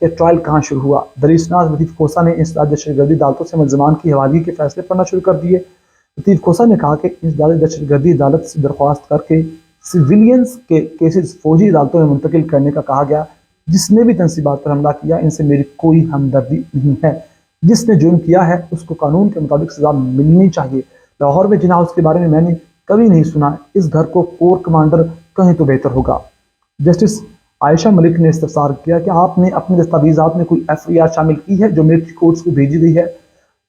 کہ ٹرائل کہاں شروع ہوا۔ دریسناز لطیف کھوسہ نے انسداد دہشت گردی عدالتوں سے ملزمان کی حوالگی کے فیصلے پڑھنا شروع کر دیے۔ لطیف کھوسہ نے کہا کہ انسداد دہشت گردی عدالت سے درخواست کر کے سویلینز کے کیسز فوجی عدالتوں میں منتقل کرنے کا کہا گیا۔ جس نے بھی تنصیبات پر حملہ کیا ان سے میری کوئی ہمدردی نہیں ہے، جس نے جرم کیا ہے اس کو قانون کے مطابق سزا ملنی چاہیے۔ لاہور میں جناح اس کے بارے میں نے کبھی نہیں سنا، اس گھر کو کور کمانڈر کہیں تو بہتر ہوگا۔ جسٹس عائشہ ملک نے استفسار کیا کہ آپ نے اپنے دستاویزات میں کوئی FIR شامل کی ہے جو ملٹری کورٹس کو بھیجی گئی ہے؟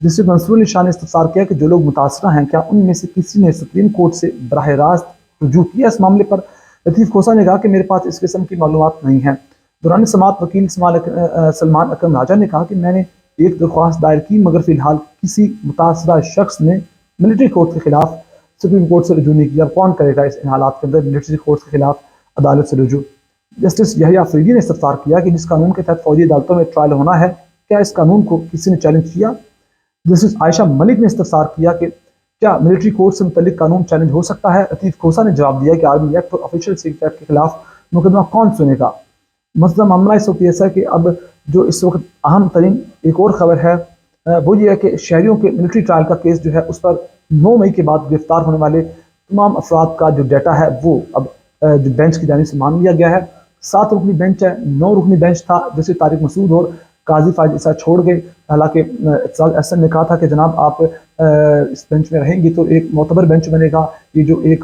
جسٹس منصور علی شاہ نے استفسار کیا کہ جو لوگ متاثرہ ہیں کیا ان میں سے کسی نے سپریم کورٹ سے براہ راست رجوع کیا اس معاملے پر؟ لطیف کھوسہ نے کہا کہ میرے پاس اس قسم کی معلومات نہیں ہیں۔ دوران سماعت وکیل سلمان اکرم راجہ نے کہا کہ میں نے ایک درخواست دائر کی مگر فی الحال کسی متاثرہ شخص نے ملٹری کورٹ کے خلاف سپریم کورٹ سے رجوع نہیں کیا۔ کون کرے گا ان حالات کے اندر ملٹری کورٹ کے خلاف عدالت سے رجوع؟ جسٹس یحییٰ فریدی نے استفسار کیا کہ جس قانون کے تحت فوجی عدالتوں میں ٹرائل ہونا ہے کیا اس قانون کو کسی نے چیلنج کیا؟ جسٹس عائشہ ملک نے استفسار کیا کہ کیا ملٹری کورٹ سے متعلق قانون چیلنج ہو سکتا ہے؟ لطیف کھوسہ نے جواب دیا کہ آرمی ایکٹ اور آفیشیل سیکرٹ ایکٹ کے خلاف مقدمہ کون سنے گا؟ مسئلہ معاملہ اس وقت ایسا ہے کہ اب جو اس وقت اہم ترین ایک اور خبر ہے وہ یہ ہے کہ شہریوں کے ملٹری ٹرائل کا کیس جو ہے اس پر 9 مئی کے بعد گرفتار ہونے والے تمام افراد کا جو ڈیٹا ہے وہ اب جو بینچ کی جانب سے مان لیا گیا ہے۔ 7 رکنی بینچ ہے، 9 رکنی بینچ تھا جسے طارق مسعود اور قاضی فائز عیسیٰ چھوڑ گئے۔ حالانکہ اعتزاز احسن نے کہا تھا کہ جناب آپ اس بینچ میں رہیں گے تو ایک معتبر بینچ بنے گا، یہ جو ایک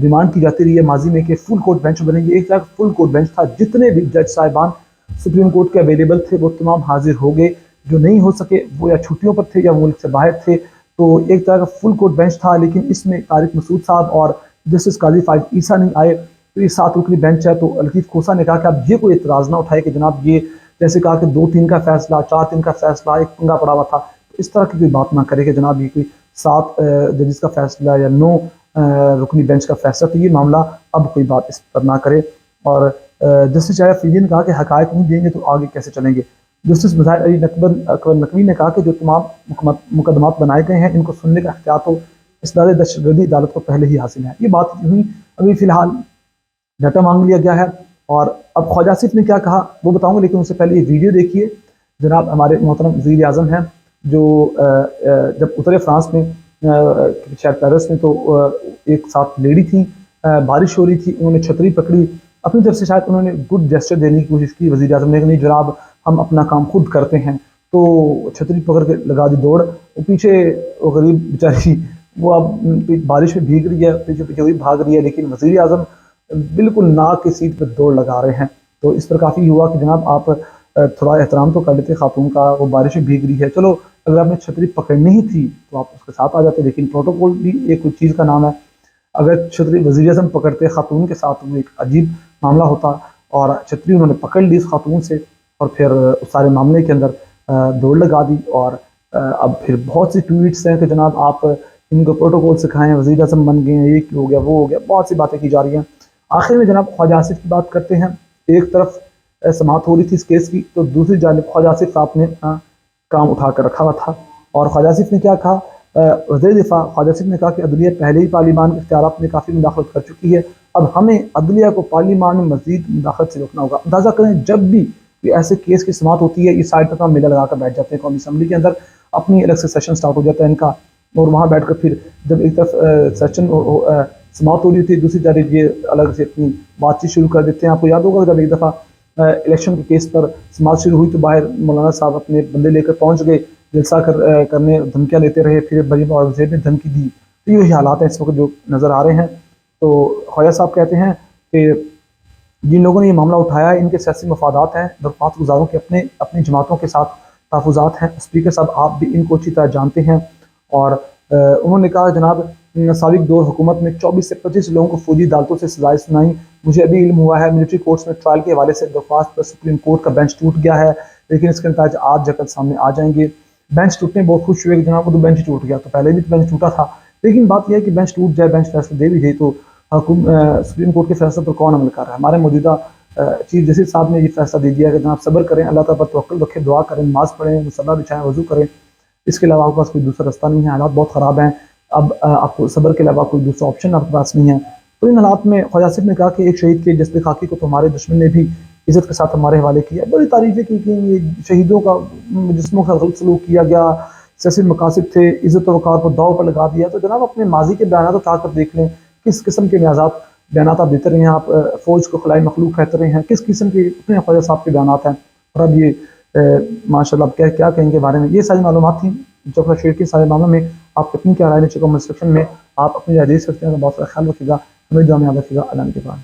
ڈیمانڈ کی جاتی رہی ہے ماضی میں کہ فل کورٹ بینچ بنے گی، ایک طرح فل کورٹ بینچ تھا، جتنے بھی جج صاحبان سپریم کورٹ کے اویلیبل تھے وہ تمام حاضر ہو گئے، جو نہیں ہو سکے وہ یا چھٹیوں پر تھے یا ملک سے باہر تھے، تو ایک طرح کا فل کورٹ بینچ تھا۔ لیکن اس میں طارق مسعود صاحب اور جسٹس قاضی فائز عیسیٰ نہیں آئے، تو یہ 7 رکنی بینچ ہے۔ تو لطیف کھوسہ نے کہا کہ اب یہ کوئی اعتراض نہ اٹھائے کہ جناب یہ جیسے کہا کہ 2-3 کا فیصلہ، 4-3 کا فیصلہ، ایک پنگا پڑا ہوا تھا، اس طرح کی کوئی بات نہ کرے کہ جناب یہ کوئی 7 ججز کا فیصلہ یا 9 رکنی بینچ کا فیصلہ، تو یہ معاملہ اب کوئی بات اس پر نہ کرے۔ اور جسٹس یحییٰ فریدی نے کہا کہ حقائق نہیں دیں گے تو آگے کیسے چلیں گے۔ جسٹس مظاہر علی اکبر نقوی نے کہا کہ جو تمام مقدمات بنائے گئے ہیں ان کو سننے کا اختیار تو اسداد دہشت گردی عدالت کو پہلے ہی حاصل ہے۔ یہ بات ہوئی، ابھی فی الحال ڈیٹا مانگ لیا گیا ہے، اور اب خواجہ آصف نے کیا کہا وہ بتاؤں گا، لیکن اس سے پہلے یہ ویڈیو دیکھیے۔ جناب ہمارے محترم وزیر اعظم ہیں جو جب اترے فرانس میں شاید پیرس میں، تو ایک ساتھ لیڈی تھی، بارش ہو رہی تھی، انہوں نے چھتری پکڑی، اپنی طرف سے شاید انہوں نے گڈ جیسچر دینے کی کوشش کی، وزیر اعظم نے کہا نہیں جناب ہم اپنا کام خود کرتے ہیں، تو چھتری پکڑ کے لگا دی دوڑ، وہ پیچھے وہ غریب بیچاری وہ اب بارش میں بھیگ رہی ہے، پیچھے پیچھے وہی بھاگ رہی ہے، لیکن وزیر اعظم بالکل ناک کی سیٹ پہ دوڑ لگا رہے ہیں۔ تو اس پر کافی ہوا کہ جناب آپ تھوڑا احترام تو کر لیتے خاتون کا، وہ بارش میں بھیگ رہی ہے، چلو اگر آپ نے چھتری پکڑنی ہی تھی تو آپ اس کے ساتھ آ جاتے، لیکن پروٹوکول بھی ایک کوئی چیز کا نام ہے، اگر چھتری وزیر اعظم پکڑتے خاتون کے ساتھ وہ ایک عجیب معاملہ ہوتا، اور چھتری انہوں نے پکڑ لی اس خاتون سے اور پھر اس سارے معاملے کے اندر دوڑ لگا دی۔ اور اب پھر بہت سی ٹویٹس ہیں کہ جناب آپ ان کو پروٹوکول سکھائیں، وزیر اعظم بن گئے ہیں، یہ کیوں ہو گیا وہ ہو گیا، بہت سی باتیں کی جا رہی ہیں۔ آخر میں جناب خواجہ آصف کی بات کرتے ہیں۔ ایک طرف سماعت ہو رہی تھی اس کیس کی، تو دوسری جانب خواجہ آصف صاحب نے کام اٹھا کر رکھا ہوا تھا، اور خواجہ آصف نے کیا کہا؟ وزیر دفاع خواجہ آصف نے کہا کہ عدلیہ پہلے ہی پارلیمان کے اختیارات میں کافی مداخلت کر چکی ہے، اب ہمیں عدلیہ کو پارلیمان میں مزید مداخلت سے روکنا ہوگا۔ اندازہ کریں جب بھی ایسے کیس کی سماعت ہوتی ہے یہ سائڈ تک میلہ لگا کر بیٹھ جاتے ہیں قومی اسمبلی کے اندر، اپنی الگ سے سیشن سٹارٹ ہو جاتا ہے ان کا، اور وہاں بیٹھ کر پھر جب ایک طرف سیشن سماعت ہو رہی تھی دوسری جانب یہ الگ سے اپنی بات چیت شروع کر دیتے ہیں۔ آپ کو یاد ہوگا جب ایک دفعہ الیکشن کے کیس پر سماعت شروع ہوئی تو باہر مولانا صاحب اپنے بندے لے کر پہنچ گئے، جلسہ کرنے دھمکیاں لیتے رہے، پھر مریم اور وزیر نے دھمکی دی، تو یہی حالات ہیں اس وقت جو نظر آ رہے ہیں۔ تو خواجہ صاحب کہتے ہیں کہ جن لوگوں نے یہ معاملہ اٹھایا ہے ان کے سیاسی مفادات ہیں، درخواست گزاروں کے اپنی جماعتوں کے ساتھ تحفظات ہیں، اسپیکر صاحب آپ بھی ان کو اچھی طرح جانتے ہیں۔ اور انہوں نے کہا جناب سابق دور حکومت میں 24 سے 25 لوگوں کو فوجی عدالتوں سے سزائیں سنائیں، مجھے ابھی علم ہوا ہے ملٹری کورٹس میں ٹرائل کے حوالے سے درخواست پر سپریم کورٹ کا بینچ ٹوٹ گیا ہے، لیکن اس کے نتائج آج یا کل سامنے آ جائیں گے۔ بینچ ٹوٹنے بہت خوش ہوئے کہ جناب وہ تو بینچ ٹوٹ گیا، تو پہلے بھی بینچ ٹوٹا تھا، لیکن بات یہ ہے کہ بینچ ٹوٹ جائے، بینچ فیصلہ دے بھی دے تو سپریم کورٹ کے فیصلے پر کون عمل کر رہا ہے؟ ہمارے موجودہ چیف جسٹس صاحب نے یہ فیصلہ دے دیا کہ جناب صبر کریں، اللہ تعالیٰ پر توکل رکھیں، دعا کریں، نماز پڑھیں، مصلی بچھائیں، وضو کریں، اس کے علاوہ آپ کے پاس کوئی دوسرا رستہ نہیں ہے، حالات بہت خراب ہیں، اب آپ کو صبر کے علاوہ کوئی دوسرا آپشن آپ کے پاس نہیں ہے۔ تو ان حالات میں خواجہ آصف نے کہا کہ ایک شہید کے جسد خاکی کو تو ہمارے دشمن نے بھی عزت کے ساتھ ہمارے حوالے کیا، بڑی تعریفیں کی گئی، شہیدوں کا جسموں کا غلط سلوک کیا گیا، سیاسی مقاصد تھے، عزت و وقار کو داؤ پر لگا دیا۔ تو جناب اپنے ماضی کے بیانات اٹھا کر دیکھ لیں، کس قسم کے بیانات آپ دیتے رہے ہیں، آپ فوج کو خلائی مخلوق کہتے رہے ہیں، کس قسم کے اپنے خواجہ صاحب کے بیانات ہیں، اور اب یہ ماشاء اللہ آپ کیا کہیں گے بارے میں۔ یہ ساری معلومات تھیں جو شیئر کی، سارے معاملوں میں آپ کتنی کیا رائے نیچے کمنٹ سیکشن میں آپ اپنی رائے دے سکتے ہیں۔ تو بہت سارا خیال رکھیے گا، ہمیں دعا میں یاد رکھیے گا۔ اللہ کے بعد